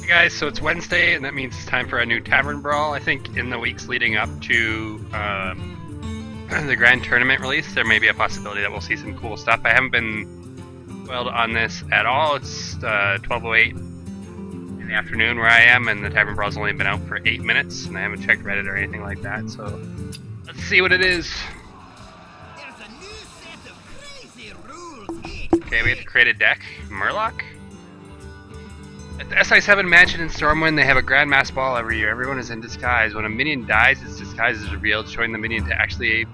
Hey guys, so it's Wednesday, and that means it's time for a new Tavern Brawl. I think in the weeks leading up to the Grand Tournament release, there may be a possibility that we'll see some cool stuff. I haven't been well on this at all. It's 12:08 in the afternoon where I am, and the Tavern Brawl's only been out for 8 minutes, and I haven't checked Reddit or anything like that, so let's see what it is. Okay, we have to create a deck. Murloc? At the SI7 mansion in Stormwind, they have a Grand Mass Ball every year. Everyone is in disguise. When a minion dies, its disguise is revealed, showing the minion to actually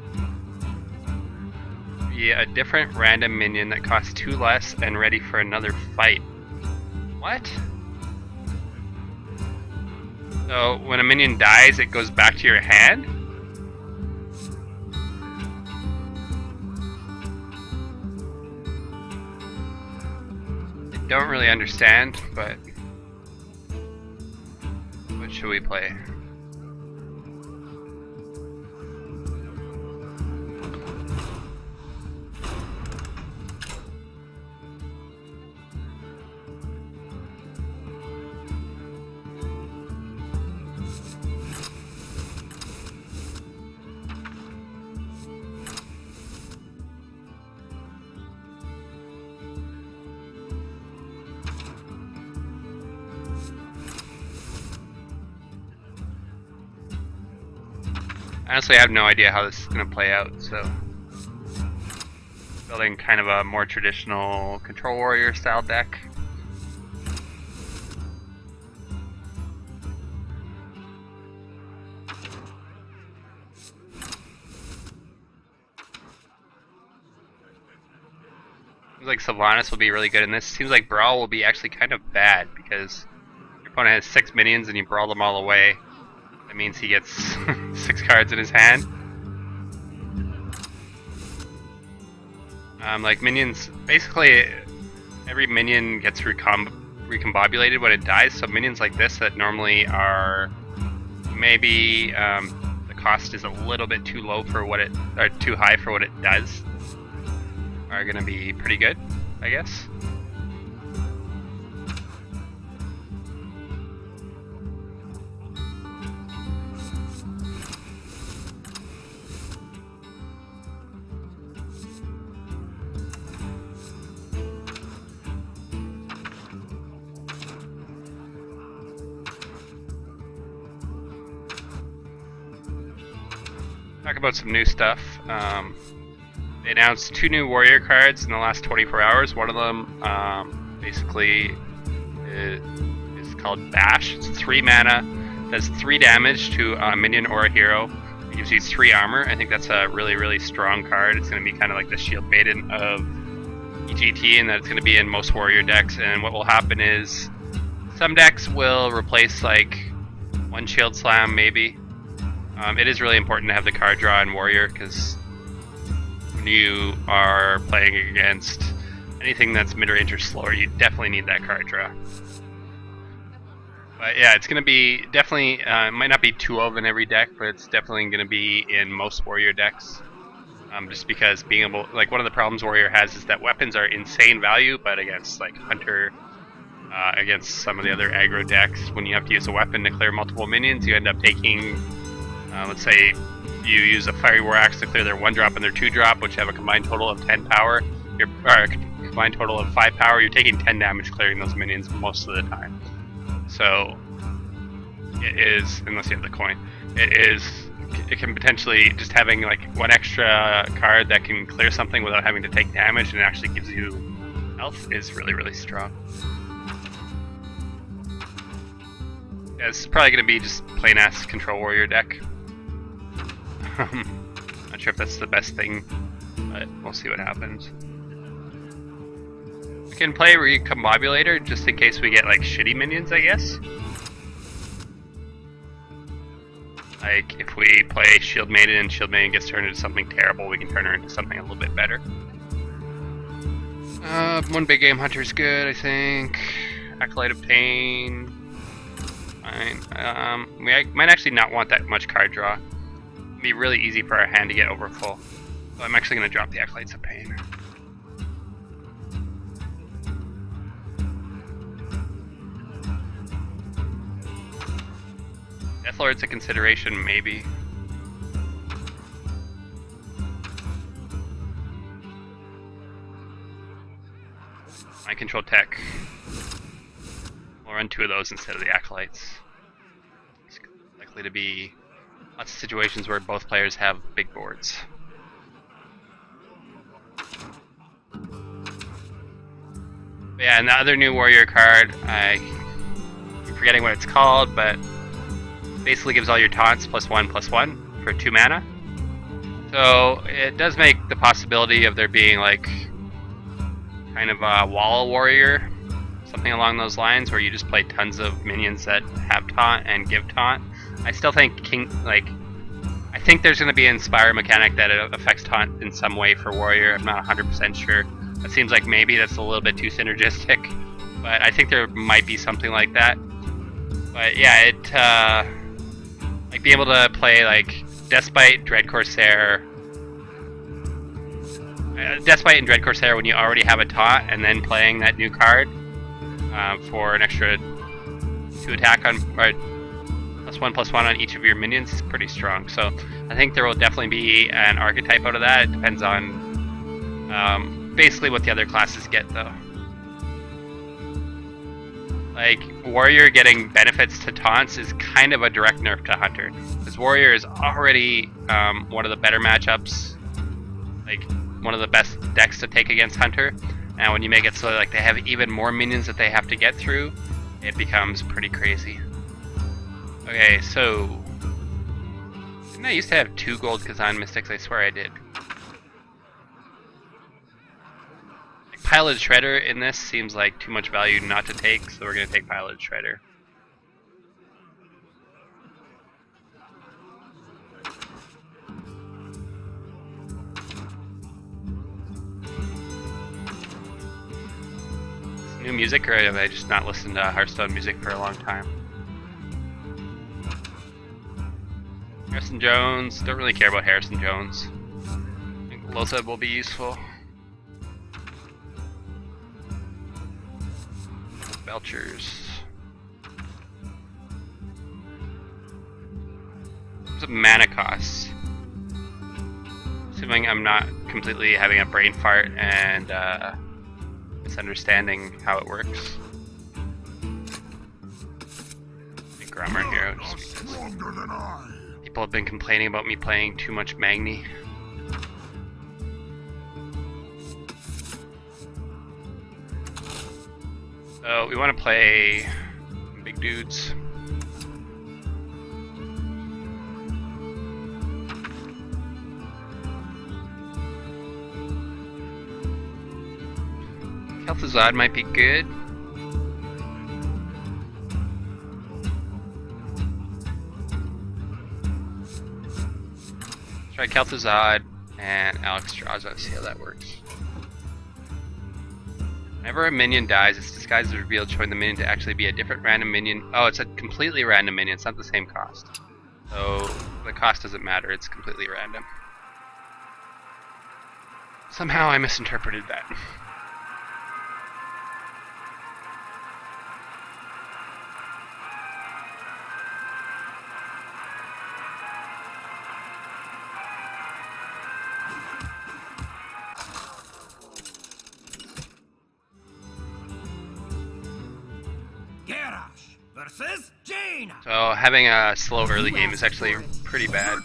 be a different random minion that costs 2 less and ready for another fight. What? So, when a minion dies, it goes back to your hand? I don't really understand, but what should we play? Honestly, I have no idea how this is going to play out, so building kind of a more traditional Control Warrior style deck. Seems like Sylvanas will be really good in this. Seems like Brawl will be actually kind of bad because your opponent has 6 minions and you brawl them all away. That means he gets 6 cards in his hand. Like minions, basically every minion gets recombobulated when it dies. So minions like this that normally are maybe the cost is a little bit too low for what it, or too high for what it does, are gonna be pretty good, I guess. Talk about some new stuff. They announced 2 new warrior cards in the last 24 hours. One of them basically is called Bash. It's 3 mana, does 3 damage to a minion or a hero. It gives you 3 armor. I think that's a really, really strong card. It's going to be kind of like the Shield Maiden of EGT, and that it's going to be in most warrior decks. And what will happen is some decks will replace like 1 Shield Slam maybe. It is really important to have the card draw in Warrior because when you are playing against anything that's mid-range or slower, you definitely need that card draw. But yeah, it's going to be definitely, it might not be 2 of in every deck, but it's definitely going to be in most Warrior decks. Just because being able, like one of the problems Warrior has is that weapons are insane value, but against like Hunter, against some of the other aggro decks, when you have to use a weapon to clear multiple minions, you end up taking let's say you use a Fiery War Axe to clear their 1-drop and their 2-drop, which have a combined total of 10 power. Or a combined total of 5 power. You're taking 10 damage clearing those minions most of the time. So it is, unless you have the coin, it can potentially, just having like 1 extra card that can clear something without having to take damage and it actually gives you health is really, really strong. Yeah, this is probably going to be just plain ass Control Warrior deck. Not sure if that's the best thing, but we'll see what happens. We can play Recombobulator just in case we get like shitty minions, I guess. Like if we play Shield Maiden and Shield Maiden gets turned into something terrible, we can turn her into something a little bit better. 1 big game Hunter's good, I think. Acolyte of Pain. Fine. We might actually not want that much card draw. It'd be really easy for our hand to get over full. So I'm actually going to drop the Acolytes of Pain. Deathlord's a consideration, maybe. Mind control tech. We'll run 2 of those instead of the acolytes. It's likely to be lots of situations where both players have big boards. But yeah, and the other new warrior card, I'm forgetting what it's called, but basically gives all your taunts +1/+1 for 2 mana. So it does make the possibility of there being like kind of a wall warrior, something along those lines, where you just play tons of minions that have taunt and give taunt. I still think I think there's going to be an Inspire mechanic that affects taunt in some way for warrior. I'm not 100% sure. It seems like maybe that's a little bit too synergistic, but I think there might be something like that. But yeah, it like being able to play like Despite, Dread Corsair. Despite and Dread Corsair when you already have a taunt, and then playing that new card for an extra 2 attack on, or +1/+1 on each of your minions is pretty strong. So I think there will definitely be an archetype out of that. It depends on basically what the other classes get, though. Like, Warrior getting benefits to taunts is kind of a direct nerf to Hunter, because Warrior is already one of the better matchups, like one of the best decks to take against Hunter. And when you make it so like they have even more minions that they have to get through, it becomes pretty crazy. Okay, so didn't I used to have 2 gold Kazan Mystics? I swear I did. Like, Piloted Shredder in this seems like too much value not to take, so we're gonna take Piloted Shredder. New music, or have I just not listened to Hearthstone music for a long time? Harrison Jones, don't really care about Harrison Jones. I think Lothab will be useful. Belchers. What's a mana cost? Assuming I'm not completely having a brain fart and misunderstanding how it works. Grammar here, just because people have been complaining about me playing too much Magni. So we want to play big dudes. Kel'Thuzad might be good. Try Kel'Thuzad and Alex Straza, see how that works. Whenever a minion dies, its disguise is revealed, showing the minion to actually be a different random minion. Oh, it's a completely random minion, it's not the same cost. So the cost doesn't matter, it's completely random. Somehow I misinterpreted that. So having a slow early game is actually pretty bad.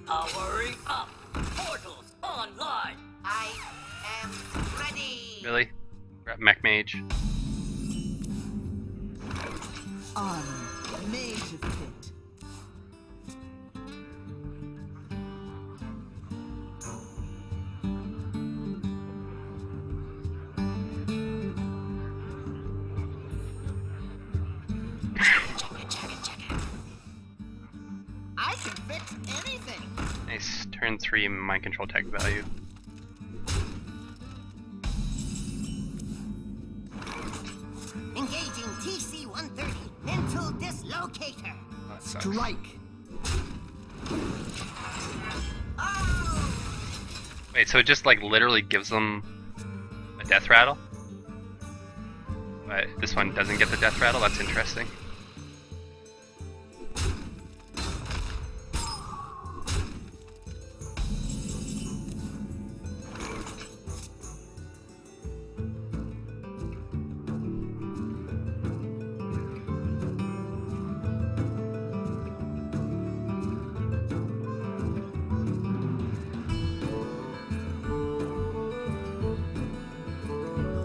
Powering up! Portals online! I am ready! Really? Grab Mech Mage. On Mage Pit. I can fix anything. Nice. Turn 3 mind control tech value. Engaging TC-130 mental dislocator. Oh, that sucks. Strike. Oh! Wait, so it just like literally gives them a death rattle? But this one doesn't get the death rattle? That's interesting.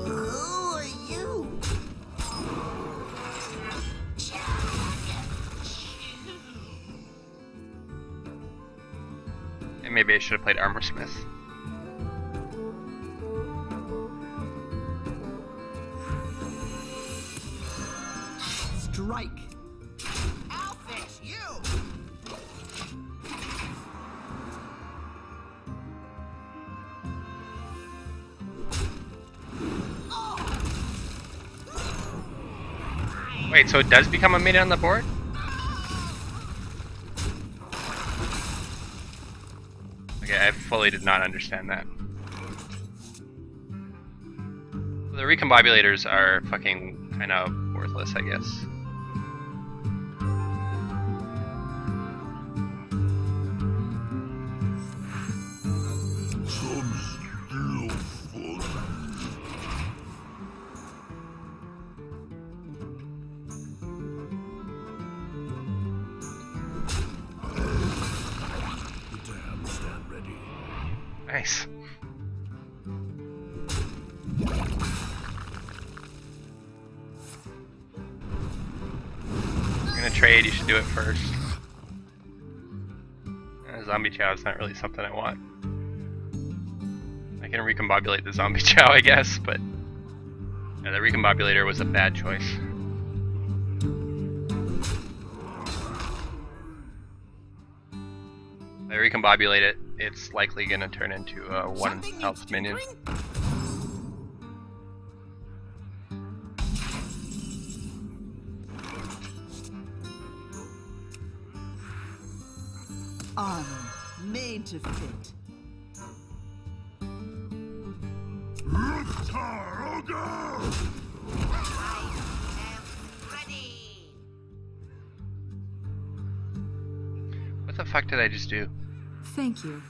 Who are you? And maybe I should have played Armor Smith. Strike. I'll fix you. Wait, so it does become a minion on the board? Okay, I fully did not understand that. The recombobulators are fucking kind of worthless, I guess. Nice. If you're gonna trade, you should do it first. Zombie Chow is not really something I want. I can recombobulate the Zombie Chow, I guess, but yeah, the recombobulator was a bad choice. If I recombobulate it, it's likely gonna turn into a 1 Something health needs minion. tinkering? Armor made to fit. I am ready. What the fuck did I just do? Thank you.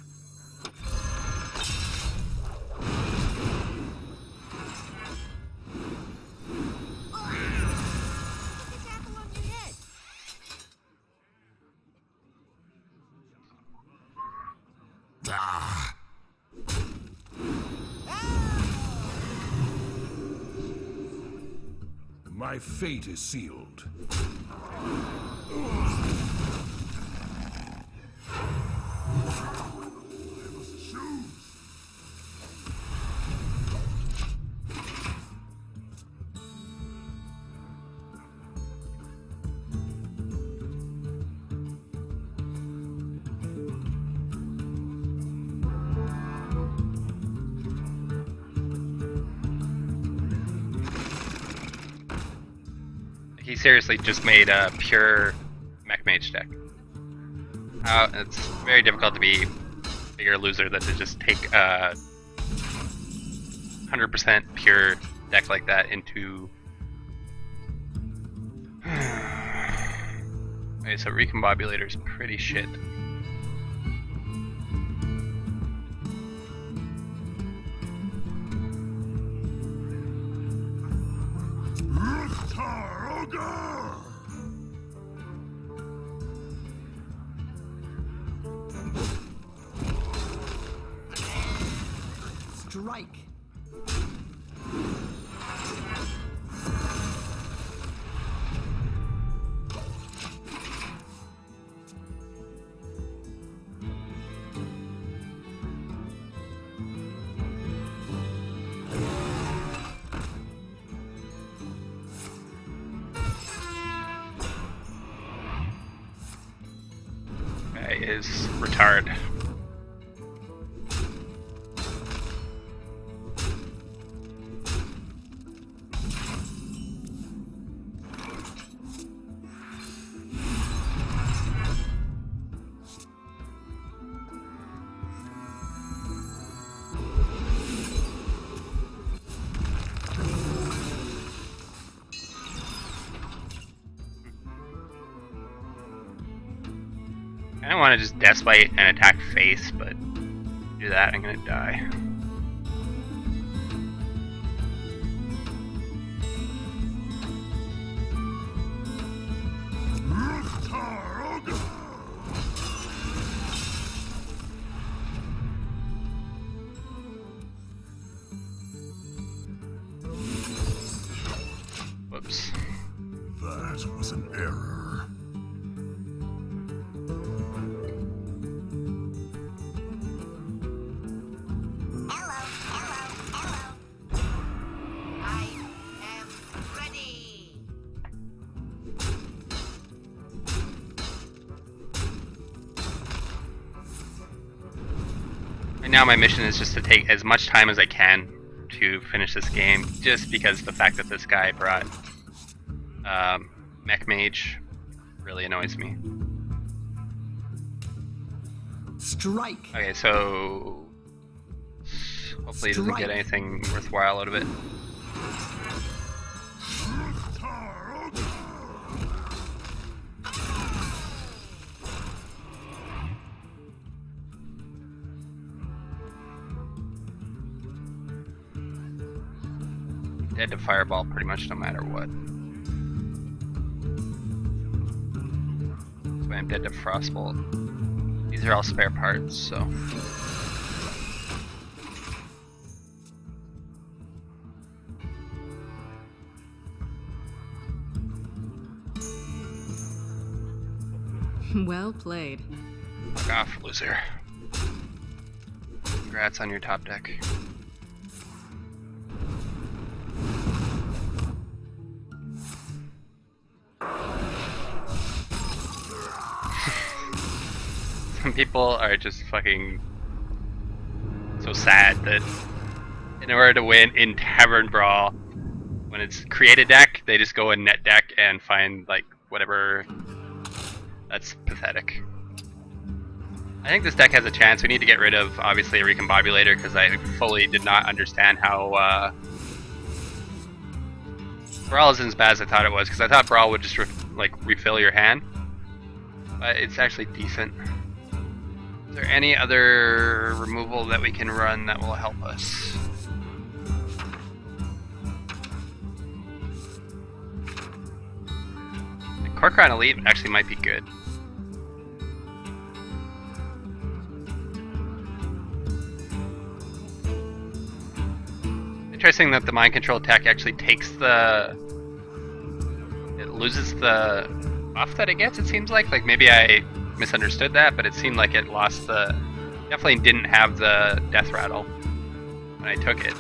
Get this apple on your head. My fate is sealed. He seriously just made a pure mech mage deck. It's very difficult to be a bigger loser than to just take a 100% pure deck like that into. Okay, so recombobulator's pretty shit. Strike. is retard. I don't want to just Death Bite and attack face, but do that, I'm gonna die. Whoops. That was an error. Hello, hello, hello. I am ready. Right now my mission is just to take as much time as I can to finish this game, just because the fact that this guy brought Mech Mage really annoys me. Strike. Okay, so hopefully he doesn't get anything worthwhile out of it. Dead to Fireball pretty much no matter what. So I'm dead to Frostbolt. These are all spare parts, so. Well played. Fuck off, loser. Congrats on your top deck. Some people are just fucking so sad that in order to win in Tavern Brawl, when it's create a deck, they just go in net deck and find like whatever. That's pathetic. I think this deck has a chance. We need to get rid of obviously a Recombobulator because I fully did not understand how Brawl isn't as bad as I thought it was, because I thought Brawl would just refill your hand, but it's actually decent. Is there any other removal that we can run that will help us? Corcoran Elite actually might be good. Interesting that the mind control tech actually takes it loses the buff that it gets, it seems like. Like maybe I misunderstood that, but it seemed like it lost definitely didn't have the death rattle when I took it.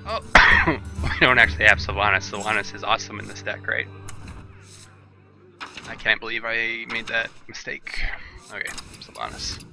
Oh, we don't actually have Sylvanas. Sylvanas is awesome in this deck, right? I can't believe I made that mistake. Okay, Sylvanas.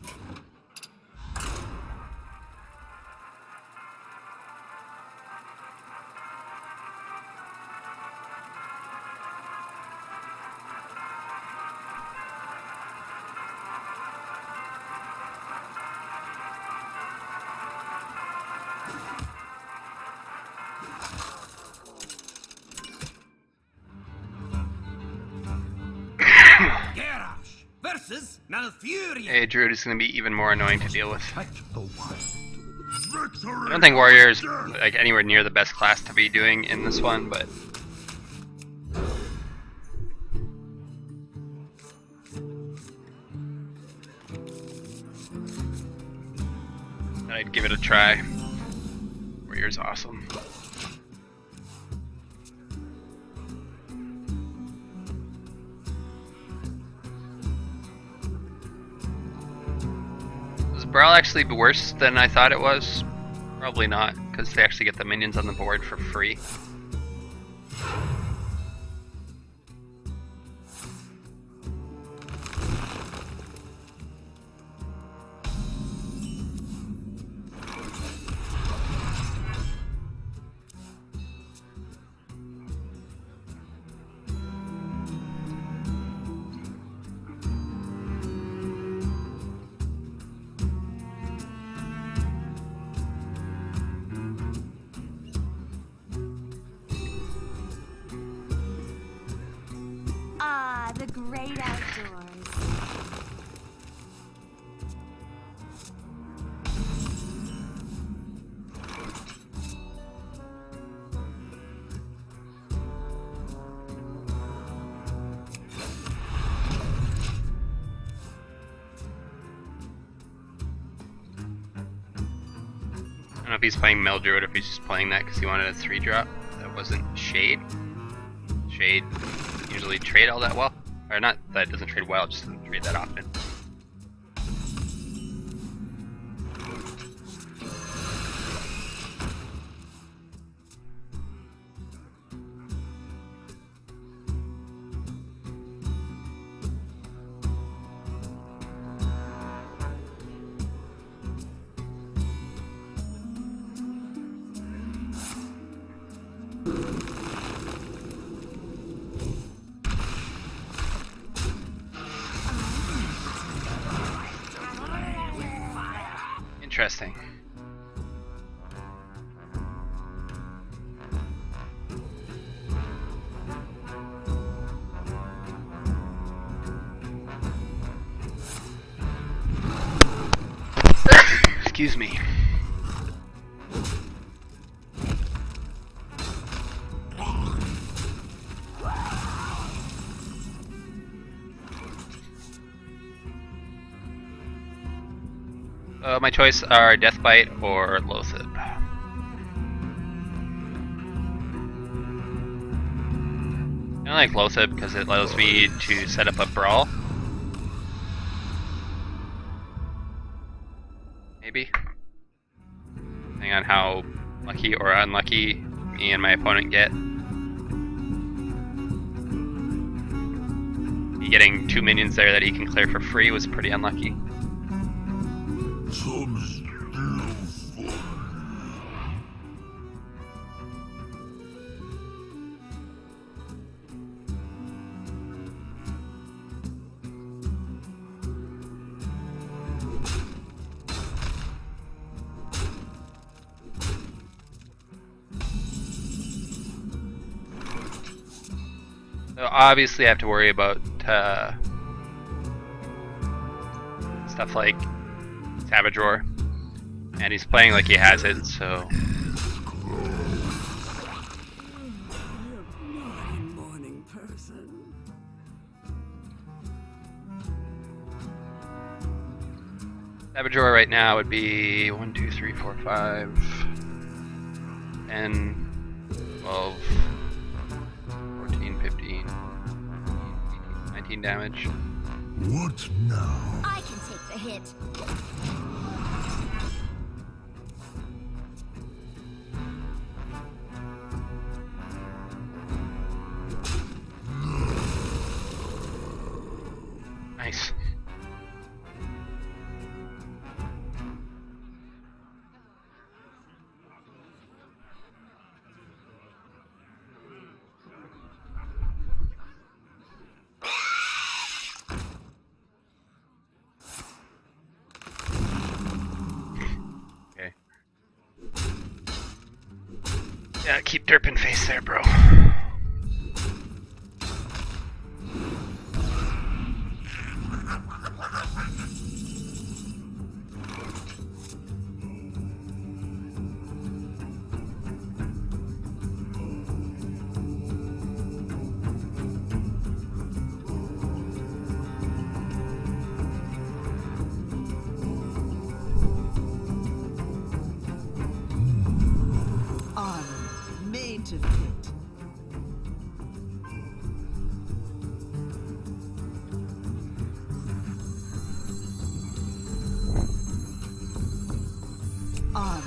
Versus Malfurion. Hey, Druid is going to be even more annoying to deal with. Fight the wild. I don't think Warrior is like anywhere near the best class to be doing in this one, but I'd give it a try. Warrior's awesome. Was Brawl actually worse than I thought it was? Probably not, because they actually get the minions on the board for free. Ah, the great outdoors. I don't know if he's playing Meldruid or if he's just playing that because he wanted a 3-drop. That wasn't Shade. Shade usually trade all that well. Or not that it doesn't trade well, it just doesn't trade that often. Interesting. Excuse me. My choice are Deathbite or Loatheb. I like Loatheb because it allows me to set up a brawl. Maybe. Depending on how lucky or unlucky me and my opponent get. Me getting 2 minions there that he can clear for free was pretty unlucky. Some still fun. So obviously I have to worry about stuff like Savage Roar, and he's playing like he has it, so Morning person. Savage Roar right now would be 1, 2, 3, 4, 5, 10, 12, 14, 15, 18, 19 damage. What now? I can take the hit. Nice. Okay. Yeah, keep derping face there, bro. to fit. Armor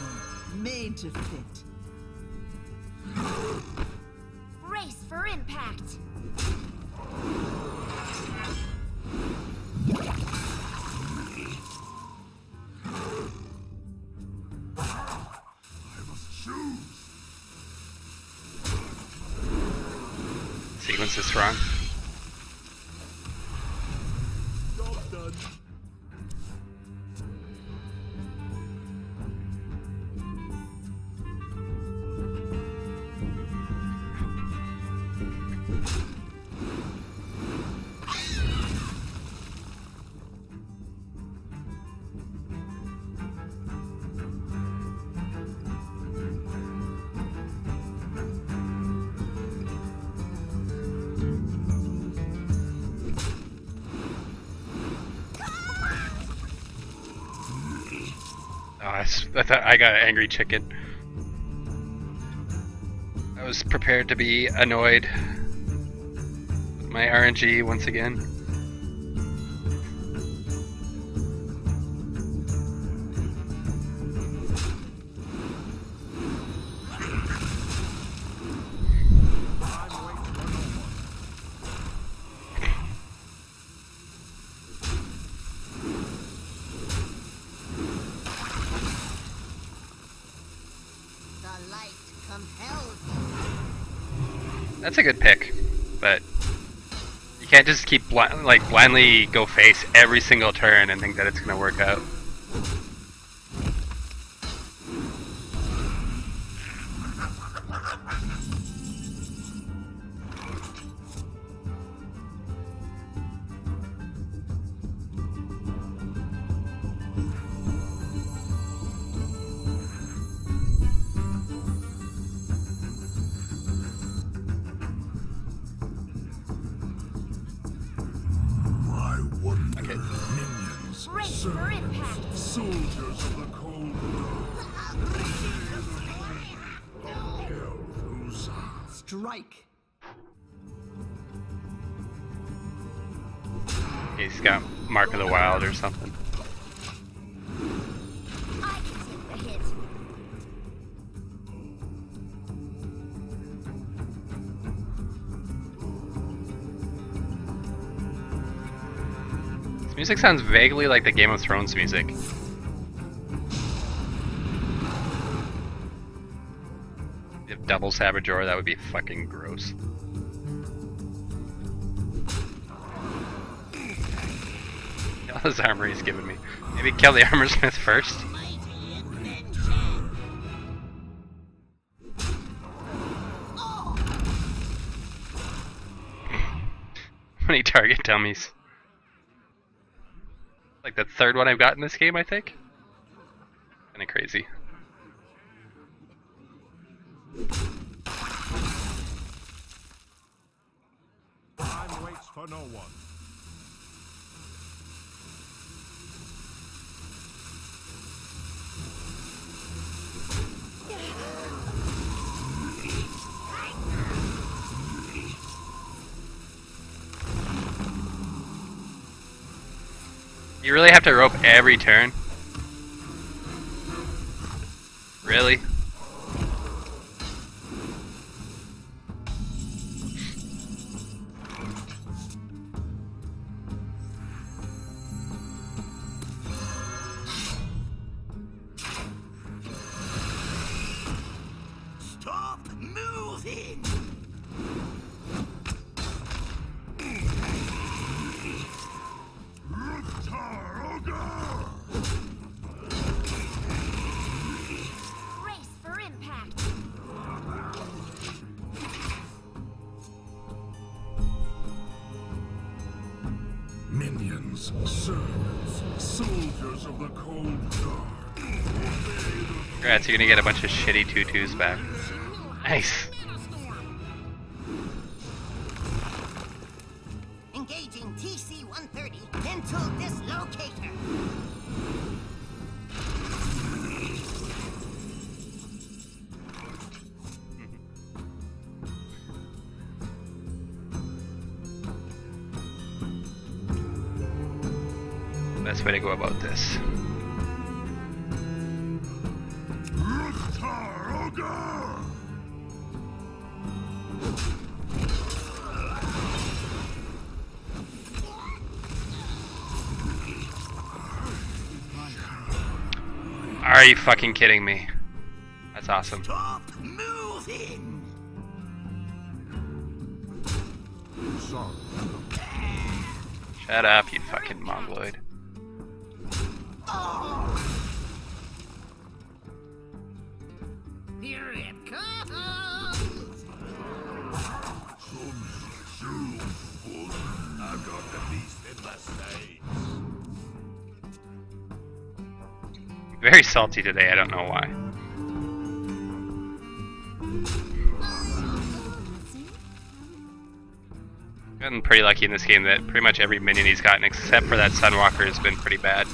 made to fit. Race for impact. Sequence is strong. Oh, I thought I got an angry chicken. I was prepared to be annoyed with my RNG once again. The light compels That's a good pick, but you can't just keep blindly go face every single turn and think that it's gonna work out. My wonder. Minions. Race for impact. Soldiers of the cold dark. Strike. He's got Mark of the Wild or something. I can take the hit. This music sounds vaguely like the Game of Thrones music. If double Saboteur, that would be fucking gross. All this armor he's giving me. Maybe kill the armor smith first. How many target dummies? Like the third one I've got in this game, I think. Kinda crazy. Time waits for no one. You really have to rope every turn? Really? Stop moving! Race for impact. Minions, servants, soldiers of the cold dark. Congrats, you're gonna get a bunch of shitty tutus back. Nice. Engaging TC-130 into dislocator. best way to go about this. Are you fucking kidding me? That's awesome. Stop moving! Shut up, you fucking mongoloid. Here it comes! I've got the beast in the state. Very salty today, I don't know why. Gotten pretty lucky in this game that pretty much every minion he's gotten except for that Sunwalker has been pretty bad.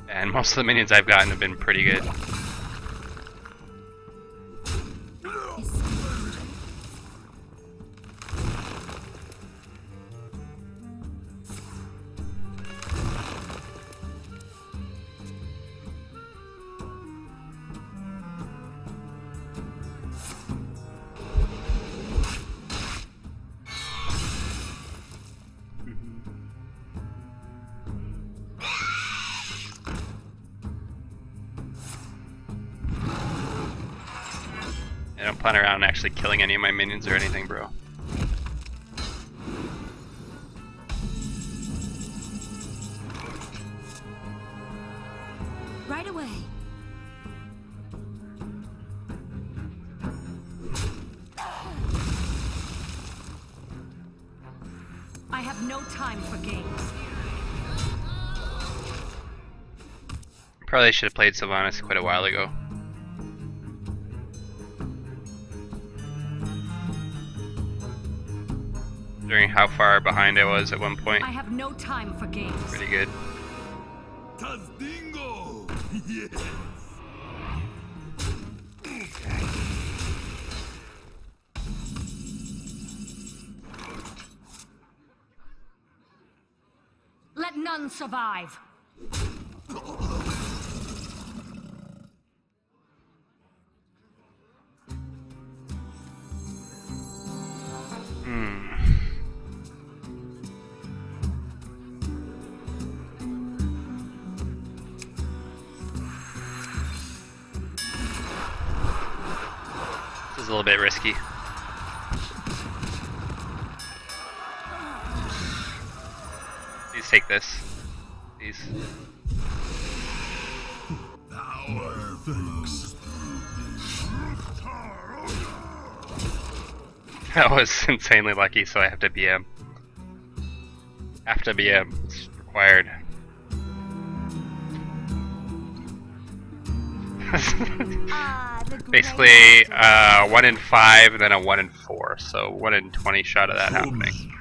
And most of the minions I've gotten have been pretty good. I don't plan around actually killing any of my minions or anything, bro. Right away. I have no time for games. Probably should have played Sylvanas quite a while ago. Considering how far behind I was at one point. I have no time for games. Pretty good. Tazdingo! Yes! Let none survive. This is a little bit risky. Please take this. Please. Power thanks. That was insanely lucky, so I have to BM. Have to BM. It's required. Basically, 1 in 5 and then a 1 in 4, so 1 in 20 shot of that happening.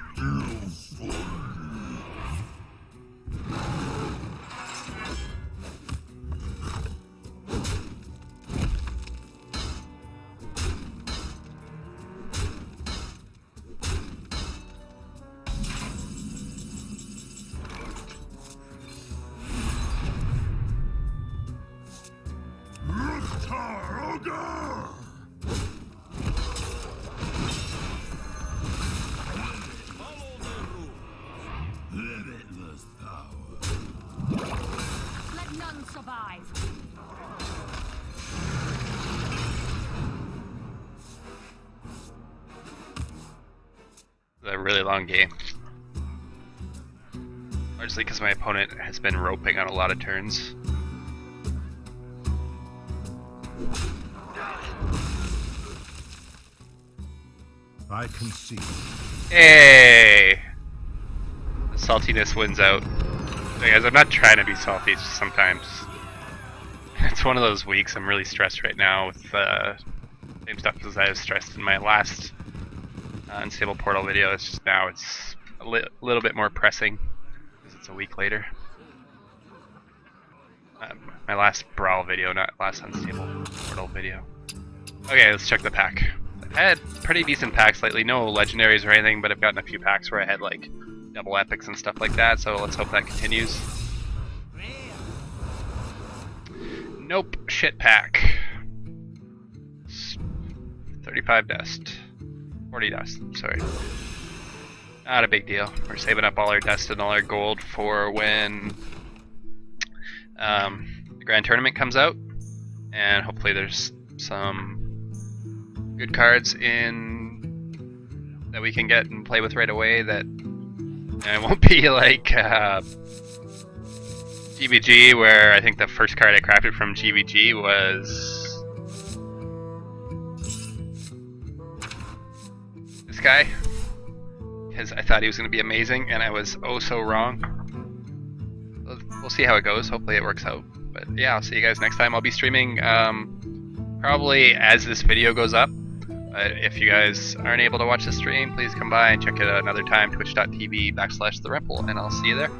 Limitless power. Let none survive. It's a really long game. Largely because my opponent has been roping on a lot of turns. I can see. Hey! The saltiness wins out. Hey guys, I'm not trying to be salty, it's just sometimes. It's one of those weeks, I'm really stressed right now with same stuff as I was stressed in my last Unstable Portal video. It's just now it's a little bit more pressing because it's a week later. My last Brawl video, not last Unstable Portal video. Okay, let's check the pack. I had pretty decent packs lately, no legendaries or anything, but I've gotten a few packs where I had like double epics and stuff like that, so let's hope that continues. Nope, shit pack. 35 dust. 40 dust, sorry. Not a big deal. We're saving up all our dust and all our gold for when the Grand Tournament comes out. And hopefully there's some good cards in that we can get and play with right away that and it won't be like GVG, where I think the first card I crafted from GVG was this guy, because I thought he was going to be amazing, and I was oh so wrong. We'll see how it goes. Hopefully it works out. But yeah, I'll see you guys next time. I'll be streaming probably as this video goes up. But if you guys aren't able to watch the stream, please come by and check it out another time, twitch.tv/TheRempel, and I'll see you there.